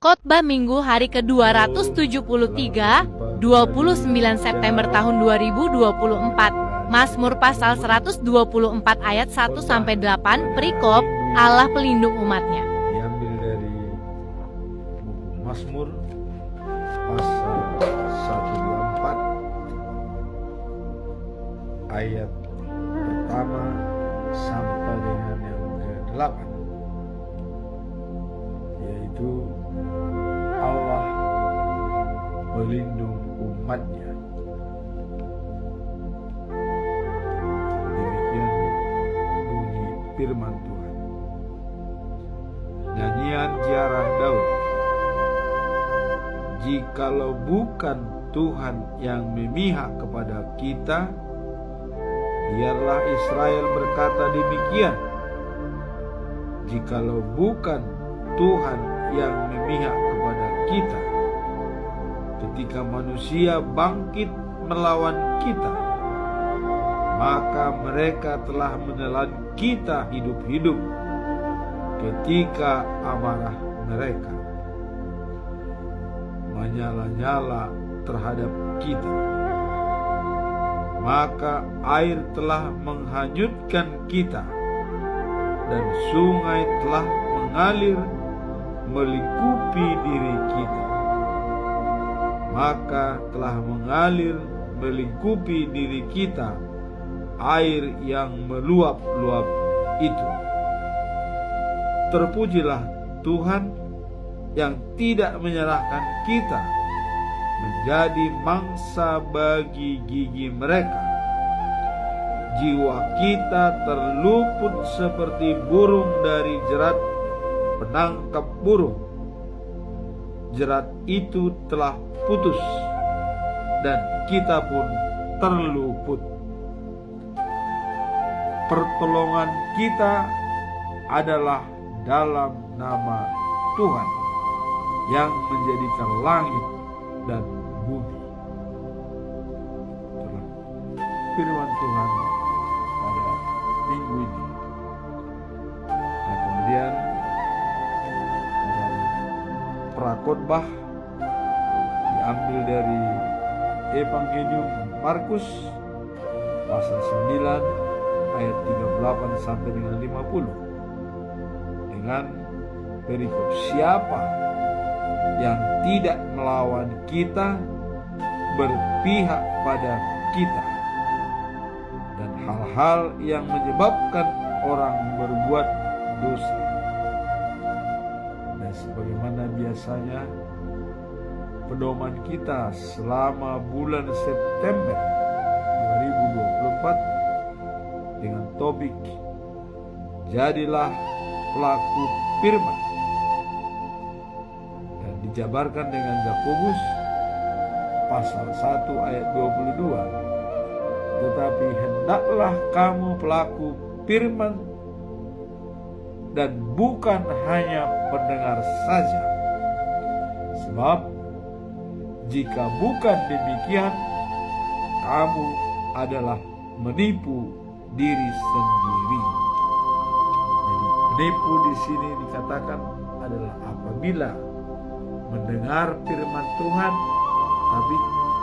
Khotbah Minggu hari ke-273, 29 September tahun 2024. Mazmur pasal 124 ayat 1-8, perikop, Allah pelindung umatnya. Diambil dari buku Mazmur pasal 124 ayat pertama sampai dengan yang ke-8, yaitu Allah pelindung umatnya. Demikian bunyi firman Tuhan. Nyanyian ziarah Daud. Jikalau bukan Tuhan yang memihak kepada kita, biarlah Israel berkata demikian. Jikalau bukan Tuhan yang memihak kepada kita, ketika manusia bangkit melawan kita, maka mereka telah menelan kita hidup-hidup ketika amarah mereka menyala-nyala terhadap kita. Maka air telah menghanyutkan kita, dan sungai telah mengalir melingkupi diri kita. Maka telah mengalir melingkupi diri kita air yang meluap-luap itu. Terpujilah Tuhan yang tidak menyerahkan kita menjadi mangsa bagi gigi mereka. Jiwa kita terluput seperti burung dari jerat penangkap burung. Jerat itu telah putus, dan kita pun terluput. Pertolongan kita adalah dalam nama Tuhan yang menjadikan langit dan bumi. Itulah firman Tuhan pada minggu ini. Nah, kemudian dalam prakhotbah diambil dari Evangelium Markus pasal 9 ayat 38 sampai dengan 50, dengan perikop, siapa yang tidak melawan kita berpihak pada kita, dan hal-hal yang menyebabkan orang berbuat dosa. Dan sebagaimana biasanya, pedoman kita selama bulan September 2024 dengan topik jadilah pelaku firman, dan dijabarkan dengan Yakobus pasal 1 ayat 22. Tetapi hendaklah kamu pelaku firman dan bukan hanya pendengar saja, sebab jika bukan demikian, kamu adalah menipu diri sendiri. Jadi menipu di sini dikatakan adalah apabila mendengar firman Tuhan tapi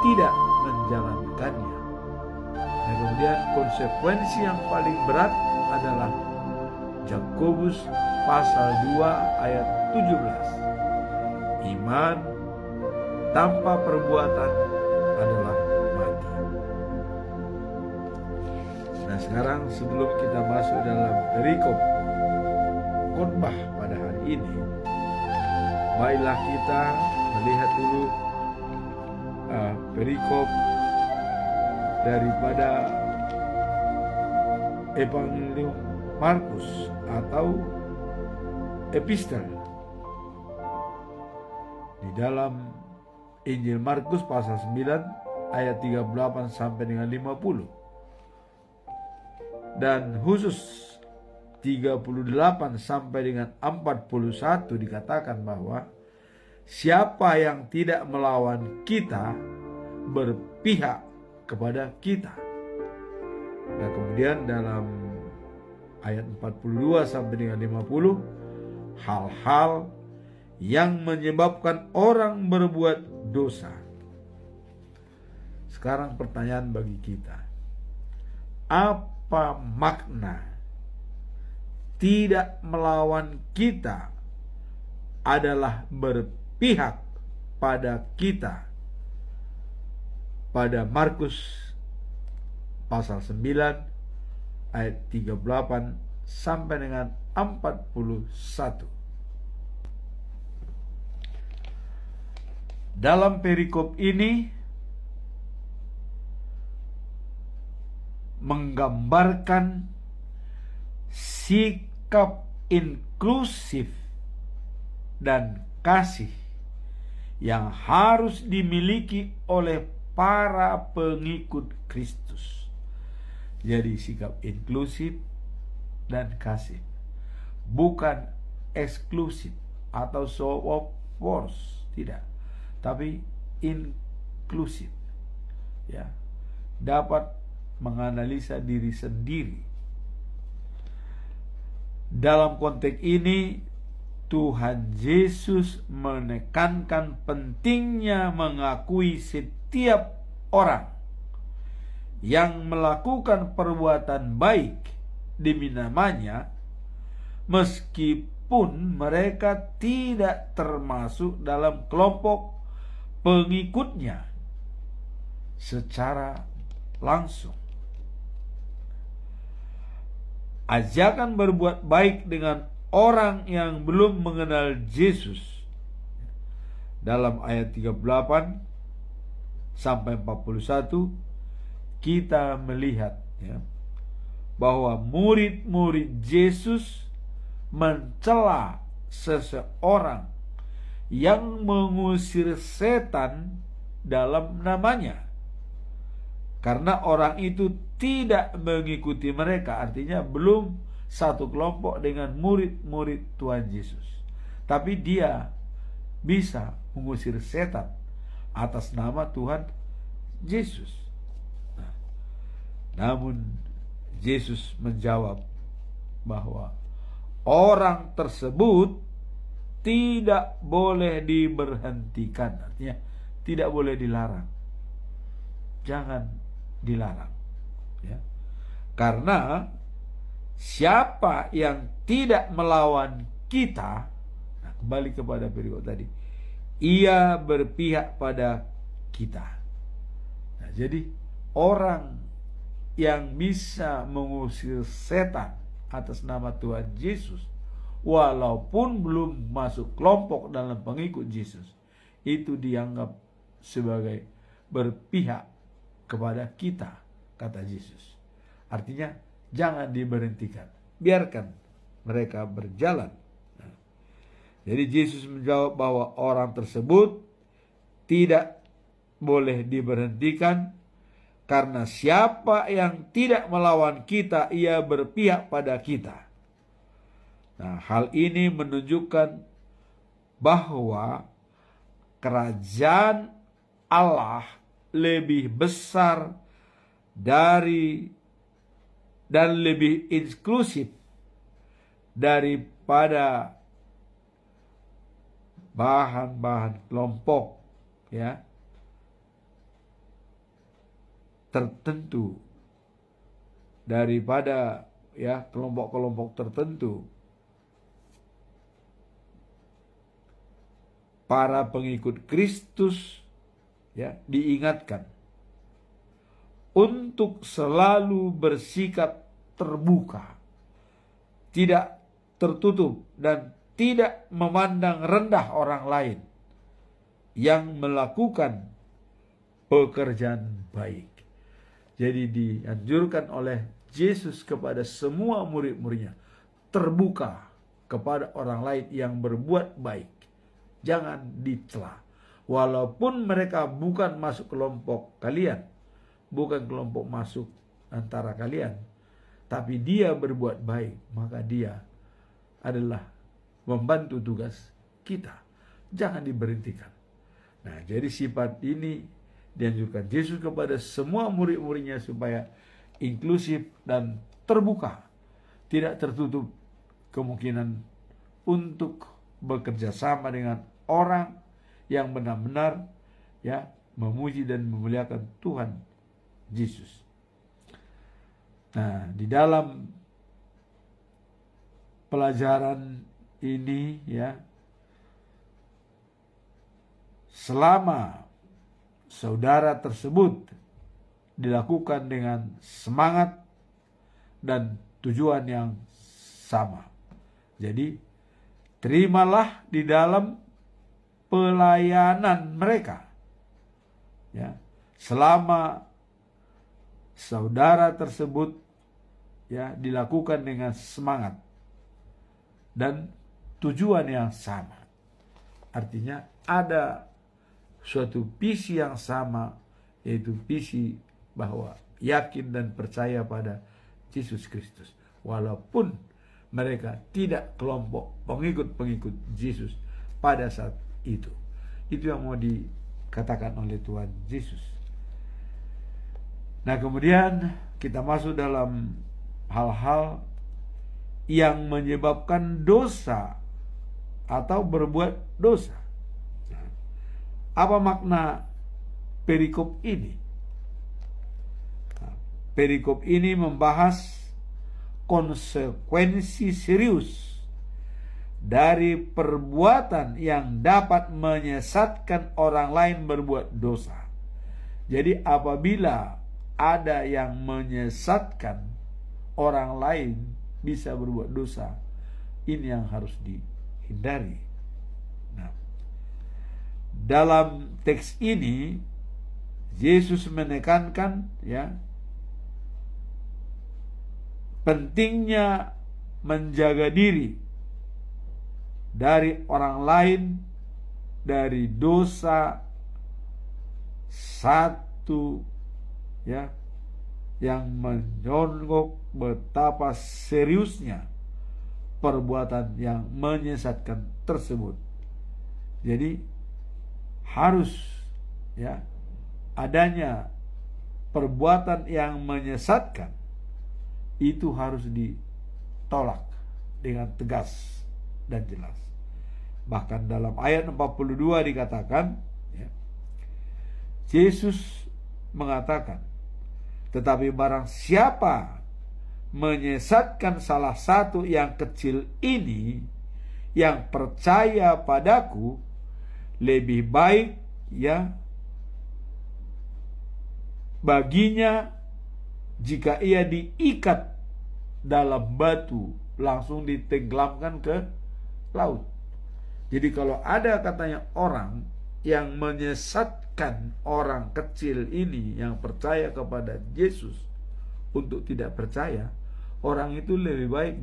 tidak menjalankannya. Dan kemudian konsekuensi yang paling berat adalah Yakobus pasal 2 ayat 17. Iman tanpa perbuatan adalah mati. Nah, sekarang sebelum kita masuk dalam perikop khotbah pada hari ini, baiklah kita melihat dulu perikop daripada Evangelium Markus atau epistel. Di dalam Injil Markus pasal 9 ayat 38 sampai dengan 50. Dan khusus 38 sampai dengan 41 dikatakan bahwa siapa yang tidak melawan kita berpihak kepada kita. Nah, kemudian dalam ayat 42 sampai dengan 50, hal-hal yang menyebabkan orang berbuat dosa. Sekarang pertanyaan bagi kita, apa makna tidak melawan kita adalah berpihak pada kita pada Markus pasal 9 ayat 38 sampai dengan 41. Dalam perikop ini menggambarkan sikap inklusif dan kasih yang harus dimiliki oleh para pengikut Kristus. Jadi sikap inklusif dan kasih, bukan eksklusif atau show of force, tidak, tapi inklusif, ya, dapat menganalisa diri sendiri. Dalam konteks ini Tuhan Yesus menekankan pentingnya mengakui setiap orang yang melakukan perbuatan baik demi namanya, meskipun mereka tidak termasuk dalam kelompok pengikutnya secara langsung. Ajakan berbuat baik dengan orang yang belum mengenal Yesus dalam ayat 38 sampai 41 kita melihat, ya, bahwa murid-murid Yesus mencela seseorang yang mengusir setan dalam namanya, karena orang itu tidak mengikuti mereka, artinya belum satu kelompok dengan murid-murid Tuhan Yesus. Tapi dia bisa mengusir setan atas nama Tuhan Yesus. Namun Yesus menjawab bahwa orang tersebut tidak boleh diberhentikan, artinya tidak boleh dilarang. Jangan dilarang, ya. Karena siapa yang tidak melawan kita, nah, kembali kepada perikop tadi, ia berpihak pada kita. Nah, jadi orang yang bisa mengusir setan atas nama Tuhan Yesus, walaupun belum masuk kelompok dalam pengikut Yesus, itu dianggap sebagai berpihak kepada kita, kata Yesus. Artinya jangan diberhentikan, biarkan mereka berjalan. Nah, jadi Yesus menjawab bahwa orang tersebut tidak boleh diberhentikan, karena siapa yang tidak melawan kita, ia berpihak pada kita. Nah, hal ini menunjukkan bahwa kerajaan Allah lebih besar dari dan lebih inklusif daripada bahan-bahan kelompok, ya, tertentu, daripada, ya, kelompok-kelompok tertentu. Para pengikut Kristus, ya, diingatkan untuk selalu bersikap terbuka, tidak tertutup, dan tidak memandang rendah orang lain yang melakukan pekerjaan baik. Jadi dianjurkan oleh Yesus kepada semua murid-muridnya terbuka kepada orang lain yang berbuat baik. Jangan dicela. Walaupun mereka bukan masuk kelompok kalian, bukan kelompok masuk antara kalian, tapi dia berbuat baik, maka dia adalah membantu tugas kita. Jangan diberhentikan. Nah, jadi sifat ini dianjurkan Yesus kepada semua murid-muridnya supaya inklusif dan terbuka, tidak tertutup kemungkinan untuk bekerja sama dengan orang yang benar-benar ya memuji dan memuliakan Tuhan Yesus. Nah, di dalam pelajaran ini ya, selama saudara tersebut dilakukan dengan semangat dan tujuan yang sama. Jadi, terimalah di dalam pelayanan mereka. Ya, selama saudara tersebut ya dilakukan dengan semangat dan tujuan yang sama. Artinya ada suatu visi yang sama, yaitu visi bahwa yakin dan percaya pada Yesus Kristus. Walaupun mereka tidak kelompok pengikut-pengikut Yesus pada saat itu. Itu yang mau dikatakan oleh Tuhan Yesus. Nah, kemudian kita masuk dalam hal-hal yang menyebabkan dosa atau berbuat dosa. Nah, apa makna perikop ini? Nah, perikop ini membahas konsekuensi serius dari perbuatan yang dapat menyesatkan orang lain berbuat dosa. Jadi apabila ada yang menyesatkan orang lain bisa berbuat dosa, ini yang harus dihindari. Nah, dalam teks ini Yesus menekankan ya pentingnya menjaga diri dari orang lain, dari dosa satu ya yang menyonggok betapa seriusnya perbuatan yang menyesatkan tersebut. Jadi harus ya adanya perbuatan yang menyesatkan itu harus ditolak dengan tegas dan jelas. Bahkan dalam ayat 42 dikatakan ya, Yesus mengatakan, tetapi barang siapa menyesatkan salah satu yang kecil ini yang percaya padaku, lebih baik ya baginya jika ia diikat dalam batu langsung ditenggelamkan ke laut. Jadi kalau ada katanya orang yang menyesatkan orang kecil ini yang percaya kepada Yesus untuk tidak percaya, orang itu lebih baik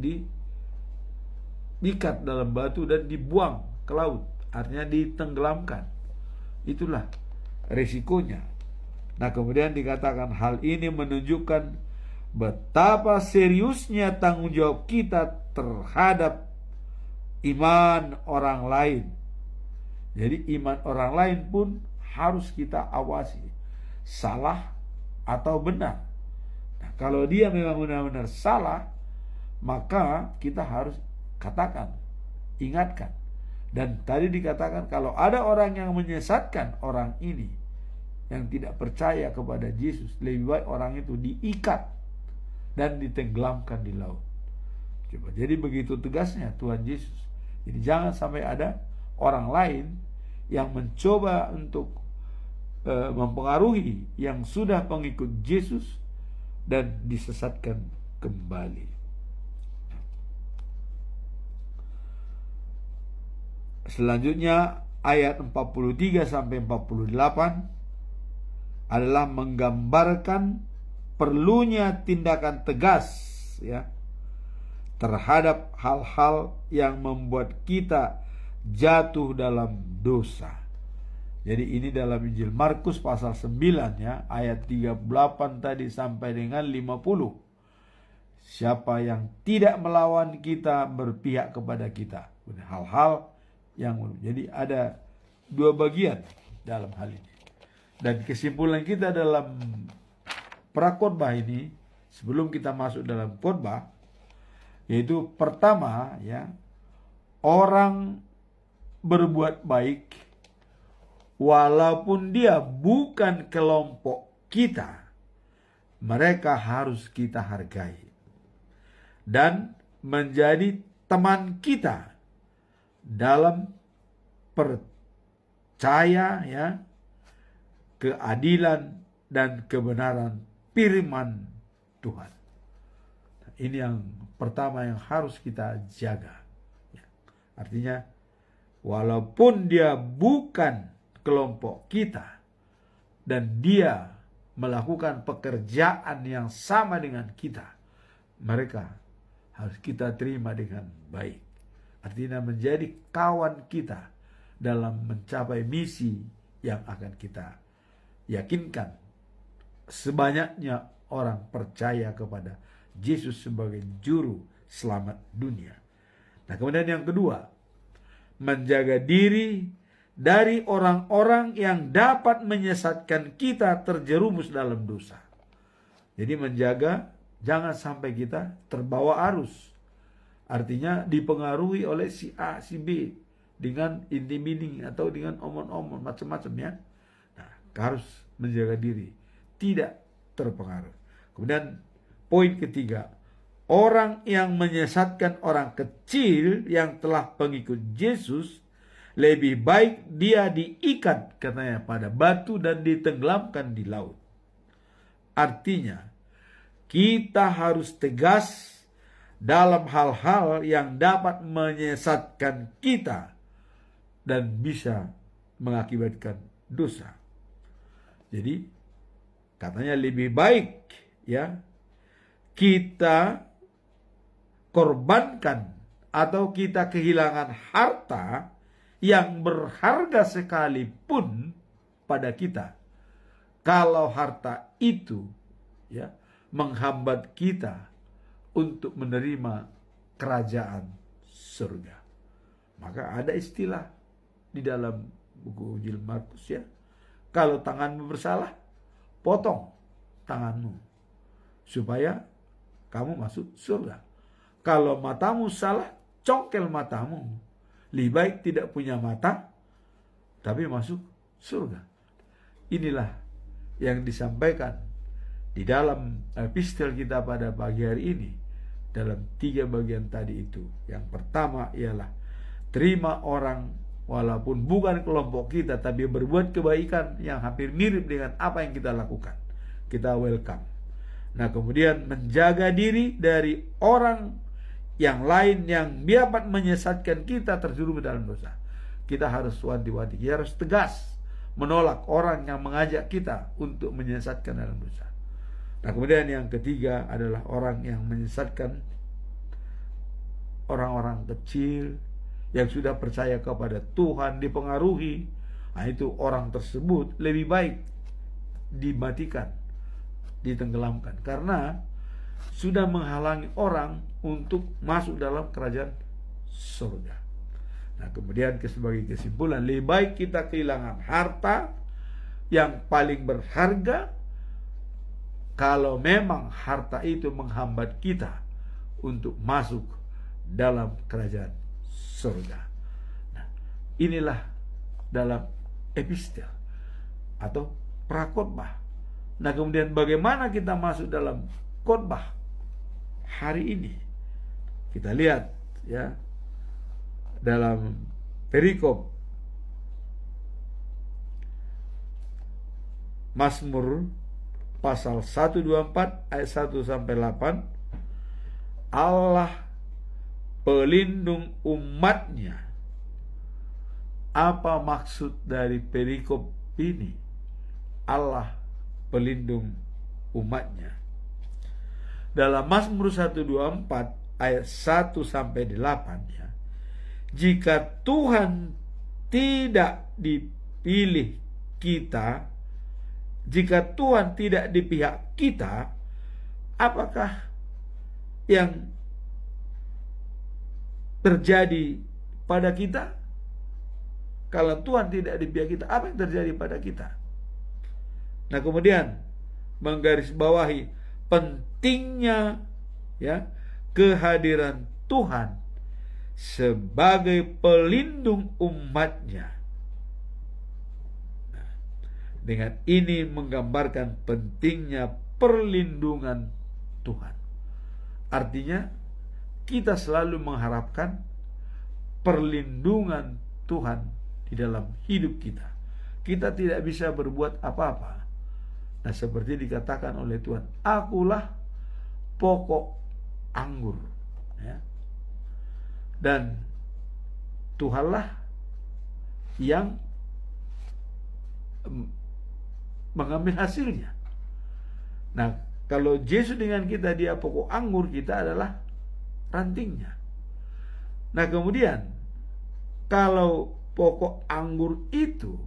diikat dalam batu dan dibuang ke laut, artinya ditenggelamkan. Itulah resikonya. Nah, kemudian dikatakan hal ini menunjukkan betapa seriusnya tanggung jawab kita terhadap iman orang lain. Jadi iman orang lain pun harus kita awasi, salah atau benar. Nah, kalau dia memang benar-benar salah, maka kita harus katakan, ingatkan. Dan tadi dikatakan kalau ada orang yang menyesatkan orang ini yang tidak percaya kepada Yesus, lebih baik orang itu diikat dan ditenggelamkan di laut. Coba, jadi begitu tegasnya Tuhan Yesus. Jadi jangan sampai ada orang lain yang mencoba untuk mempengaruhi yang sudah pengikut Yesus dan disesatkan kembali. Selanjutnya ayat 43 sampai 48 adalah menggambarkan perlunya tindakan tegas ya terhadap hal-hal yang membuat kita jatuh dalam dosa. Jadi ini dalam Injil Markus pasal 9 ya, ayat 38 tadi sampai dengan 50. Siapa yang tidak melawan kita berpihak kepada kita. Hal-hal yang jadi ada dua bagian dalam hal ini. Dan kesimpulan kita dalam prakhotbah ini sebelum kita masuk dalam khotbah, yaitu pertama ya, orang berbuat baik, walaupun dia bukan kelompok kita, mereka harus kita hargai dan menjadi teman kita dalam percaya, ya, keadilan dan kebenaran firman Tuhan. Ini yang pertama yang harus kita jaga. Artinya, walaupun dia bukan kelompok kita dan dia melakukan pekerjaan yang sama dengan kita, mereka harus kita terima dengan baik. Artinya menjadi kawan kita dalam mencapai misi yang akan kita yakinkan sebanyaknya orang percaya kepada Yesus sebagai juru selamat dunia. Nah, kemudian yang kedua, menjaga diri dari orang-orang yang dapat menyesatkan kita terjerumus dalam dosa. Jadi menjaga jangan sampai kita terbawa arus. Artinya dipengaruhi oleh si A, si B dengan intimiding atau dengan omong-omong macam-macam, ya. Nah, harus menjaga diri tidak terpengaruh. Kemudian poin ketiga, orang yang menyesatkan orang kecil yang telah pengikut Yesus, lebih baik dia diikat, katanya, pada batu dan ditenggelamkan di laut. Artinya, kita harus tegas dalam hal-hal yang dapat menyesatkan kita dan bisa mengakibatkan dosa. Jadi, katanya lebih baik, ya, kita korbankan atau kita kehilangan harta yang berharga sekalipun pada kita, kalau harta itu, ya, menghambat kita untuk menerima kerajaan surga. Maka ada istilah di dalam buku Injil Markus, ya, kalau tanganmu bersalah, potong tanganmu supaya kamu masuk surga. Kalau matamu salah, congkel matamu. Lebih baik tidak punya mata tapi masuk surga. Inilah yang disampaikan di dalam epistel kita pada pagi hari ini dalam 3 bagian tadi itu. Yang pertama ialah terima orang walaupun bukan kelompok kita tapi berbuat kebaikan yang hampir mirip dengan apa yang kita lakukan. Kita welcome. Nah, kemudian menjaga diri dari orang yang lain yang dapat menyesatkan kita terjerumus dalam dosa. Kita harus wanti-wanti, kita harus tegas menolak orang yang mengajak kita untuk menyesatkan dalam dosa. Nah, kemudian yang ketiga adalah orang yang menyesatkan orang-orang kecil yang sudah percaya kepada Tuhan, dipengaruhi. Nah, itu orang tersebut lebih baik dimatikan, ditenggelamkan, karena sudah menghalangi orang untuk masuk dalam kerajaan surga. Nah, kemudian sebagai kesimpulan, lebih baik kita kehilangan harta yang paling berharga kalau memang harta itu menghambat kita untuk masuk dalam kerajaan surga. Nah, inilah dalam epistel atau prakhotbah. Nah, kemudian bagaimana kita masuk dalam khotbah hari ini? Kita lihat, ya, dalam perikop Mazmur pasal 124 ayat 1 sampai 8. Allah pelindung umatnya. Apa maksud dari perikop ini? Allah pelindung umatnya. Dalam Mazmur 124 ayat 1 sampai 8, ya. Jika Tuhan tidak dipilih kita, jika Tuhan tidak di pihak kita, apakah yang terjadi pada kita? Kalau Tuhan tidak di pihak kita, apa yang terjadi pada kita? Nah, kemudian menggarisbawahi pentingnya, ya, kehadiran Tuhan sebagai pelindung umatnya. Nah, dengan ini menggambarkan pentingnya perlindungan Tuhan. Artinya kita selalu mengharapkan perlindungan Tuhan di dalam hidup kita. Kita tidak bisa berbuat apa-apa. Nah, seperti dikatakan oleh Tuhan, akulah pokok anggur, ya. Dan Tuhanlah yang mengambil hasilnya. Nah, kalau Yesus dengan kita, dia pokok anggur, kita adalah rantingnya. Nah, kemudian kalau pokok anggur itu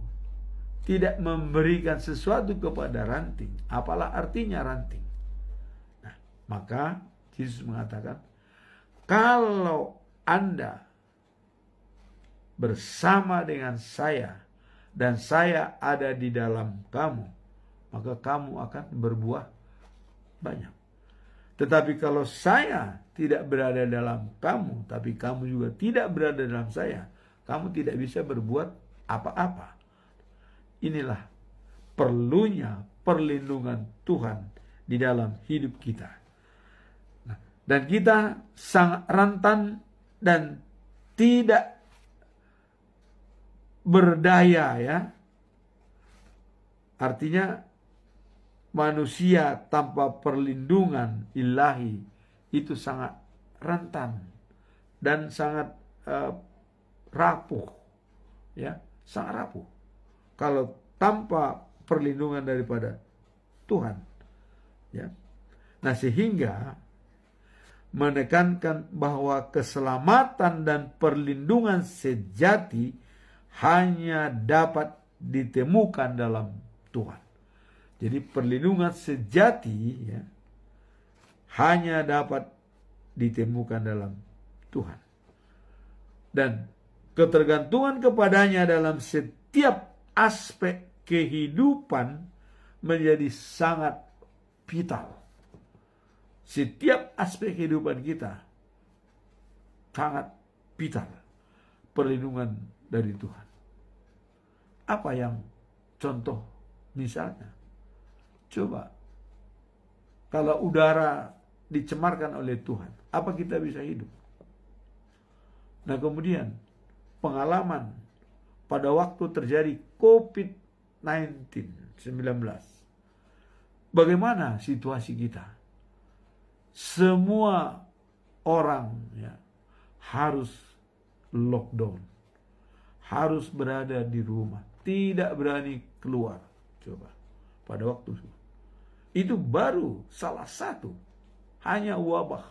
tidak memberikan sesuatu kepada ranting, apalah artinya ranting? Nah, maka Yesus mengatakan, kalau Anda bersama dengan saya dan saya ada di dalam kamu, maka kamu akan berbuah banyak. Tetapi kalau saya tidak berada dalam kamu, tapi kamu juga tidak berada dalam saya, kamu tidak bisa berbuat apa-apa. Inilah perlunya perlindungan Tuhan di dalam hidup kita. Nah, dan kita sangat rentan dan tidak berdaya, ya. Artinya manusia tanpa perlindungan ilahi itu sangat rentan dan sangat rapuh, ya, sangat rapuh kalau tanpa perlindungan daripada Tuhan, ya. Nah, sehingga menekankan bahwa keselamatan dan perlindungan sejati hanya dapat ditemukan dalam Tuhan. Jadi perlindungan sejati, ya, hanya dapat ditemukan dalam Tuhan. Dan ketergantungan kepadanya dalam setiap aspek kehidupan menjadi sangat vital. Setiap aspek kehidupan kita sangat vital perlindungan dari Tuhan. Apa yang contoh misalnya? Coba, kalau udara dicemarkan oleh Tuhan, apa kita bisa hidup? Nah, kemudian pengalaman pada waktu terjadi COVID-19, bagaimana situasi kita? Semua orang, ya, harus lockdown, harus berada di rumah, tidak berani keluar. Coba, pada waktu itu baru salah satu, hanya wabah.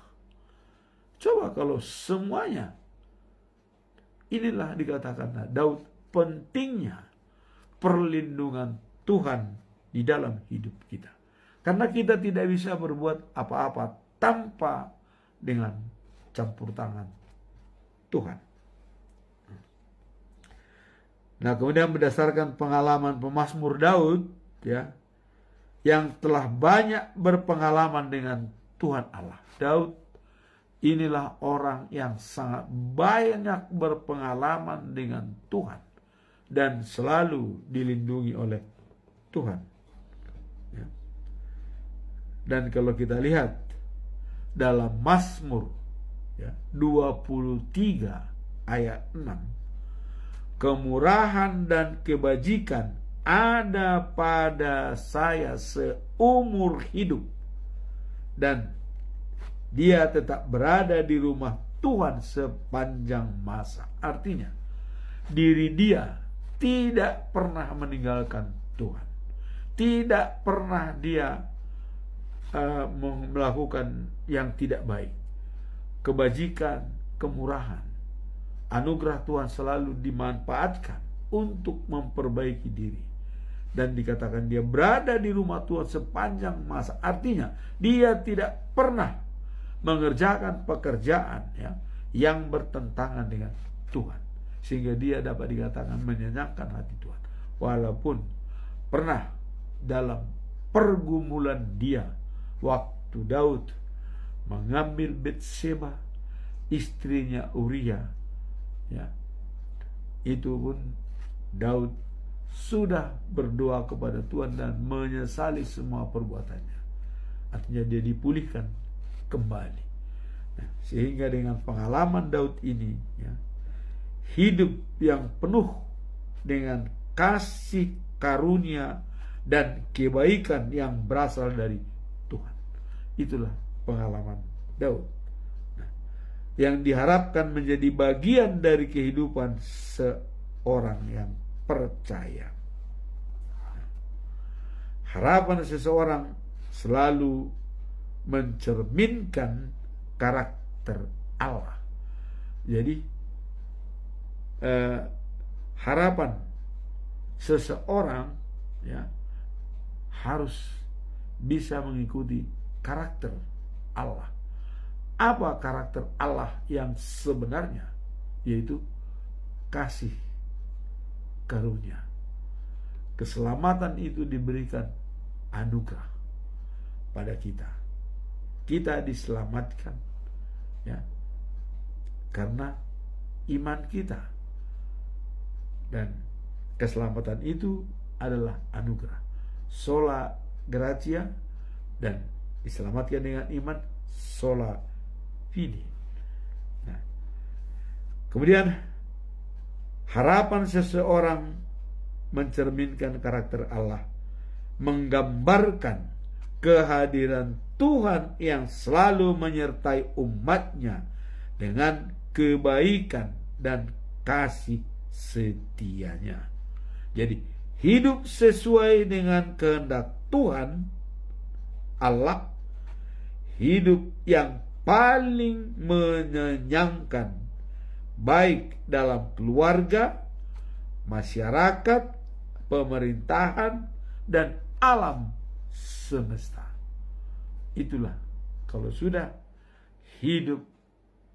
Coba kalau semuanya, inilah dikatakan Daud, pentingnya perlindungan Tuhan di dalam hidup kita. Karena kita tidak bisa berbuat apa-apa tanpa dengan campur tangan Tuhan. Nah, kemudian berdasarkan pengalaman pemazmur Daud, ya, yang telah banyak berpengalaman dengan Tuhan Allah. Daud inilah orang yang sangat banyak berpengalaman dengan Tuhan dan selalu dilindungi oleh Tuhan. Ya. Dan kalau kita lihat dalam Mazmur, ya, 23 ayat 6, kemurahan dan kebajikan ada pada saya seumur hidup, dan dia tetap berada di rumah Tuhan sepanjang masa. Artinya, diri dia tidak pernah meninggalkan Tuhan. Tidak pernah dia melakukan yang tidak baik. Kebajikan, kemurahan, anugerah Tuhan selalu dimanfaatkan untuk memperbaiki diri. Dan dikatakan dia berada di rumah Tuhan sepanjang masa. Artinya dia tidak pernah mengerjakan pekerjaan, ya, yang bertentangan dengan Tuhan, sehingga dia dapat dikatakan menyenangkan hati Tuhan. Walaupun pernah dalam pergumulan dia, waktu Daud mengambil Betseba istrinya Uria, ya, itu pun Daud sudah berdoa kepada Tuhan dan menyesali semua perbuatannya. Artinya dia dipulihkan kembali. Nah, sehingga dengan pengalaman Daud ini, ya, hidup yang penuh dengan kasih karunia dan kebaikan yang berasal dari Tuhan. Itulah pengalaman Daud. Nah, yang diharapkan menjadi bagian dari kehidupan seorang yang percaya. Harapan seseorang selalu mencerminkan karakter Allah. Jadi harapan seseorang, ya, harus bisa mengikuti karakter Allah. Apa karakter Allah yang sebenarnya? Yaitu kasih karunia. Keselamatan itu diberikan anugerah pada kita. Kita diselamatkan, ya, karena iman kita, dan keselamatan itu adalah anugerah, sola gratia, dan diselamatkan dengan iman, sola fide. Nah, kemudian harapan seseorang mencerminkan karakter Allah, menggambarkan kehadiran Tuhan yang selalu menyertai umatnya dengan kebaikan dan kasih setianya. Jadi hidup sesuai dengan kehendak Tuhan Allah, hidup yang paling menyenangkan, baik dalam keluarga, masyarakat, pemerintahan, dan alam semesta. Itulah kalau sudah hidup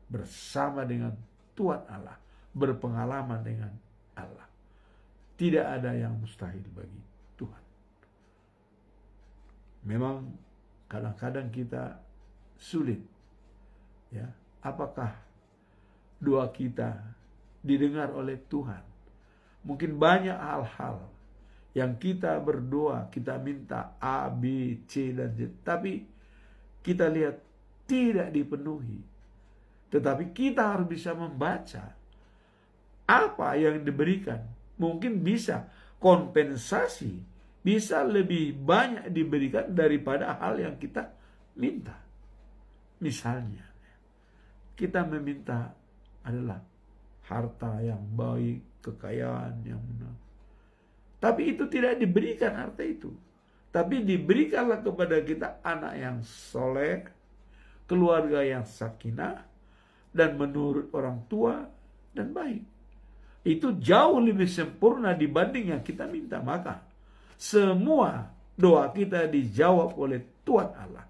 bersama dengan Tuhan Allah, berpengalaman dengan Allah. Tidak ada yang mustahil bagi Tuhan. Memang kadang-kadang kita sulit, ya, apakah doa kita didengar oleh Tuhan? Mungkin banyak hal-hal yang kita berdoa, kita minta A, B, C, dan Z, tapi kita lihat tidak dipenuhi. Tetapi kita harus bisa membaca apa yang diberikan. Mungkin bisa kompensasi, bisa lebih banyak diberikan daripada hal yang kita minta. Misalnya, kita meminta adalah harta yang baik, kekayaan yang benar. Tapi itu tidak diberikan harta itu. Tapi diberikanlah kepada kita anak yang soleh, keluarga yang sakinah, dan menurut orang tua dan baik. Itu jauh lebih sempurna dibanding yang kita minta. Maka semua doa kita dijawab oleh Tuhan Allah.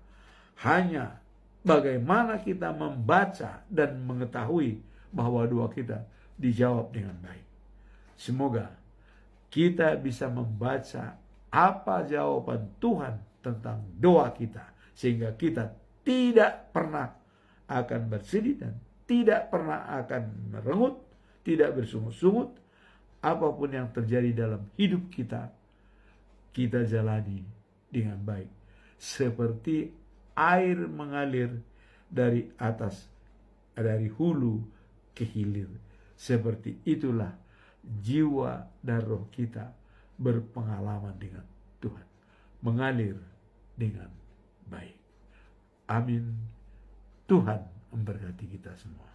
Hanya bagaimana kita membaca dan mengetahui bahwa doa kita dijawab dengan baik. Semoga kita bisa membaca apa jawaban Tuhan tentang doa kita, sehingga kita tidak pernah akan bersedih dan tidak pernah akan merengut, tidak bersungut-sungut. Apapun yang terjadi dalam hidup kita, kita jalani dengan baik, seperti air mengalir dari atas, dari hulu ke hilir. Seperti itulah jiwa dan roh kita berpengalaman dengan Tuhan, mengalir dengan baik. Amin. Tuhan memberkati kita semua.